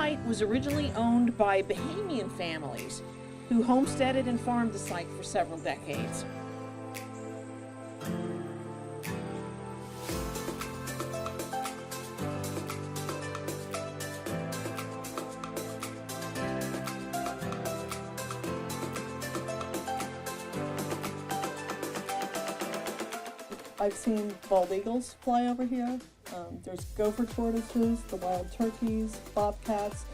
site was originally owned by Bahamian families who homesteaded and farmed the site for several decades. I've seen bald eagles fly over here. There's gopher tortoises, the wild turkeys, bobcats.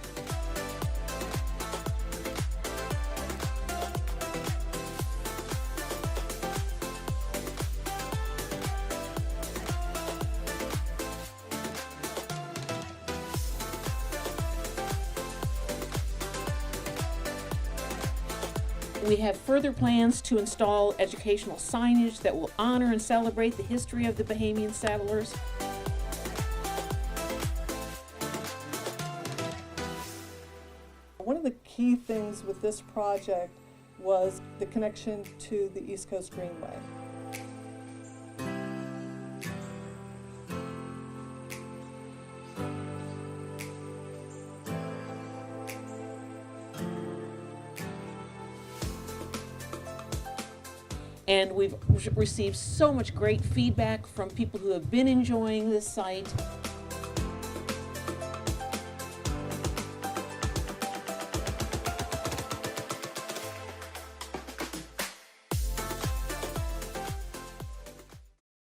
We have further plans to install educational signage that will honor and celebrate the history of the Bahamian settlers. One of the key things with this project was the connection to the East Coast Greenway. And we've received so much great feedback from people who have been enjoying this site.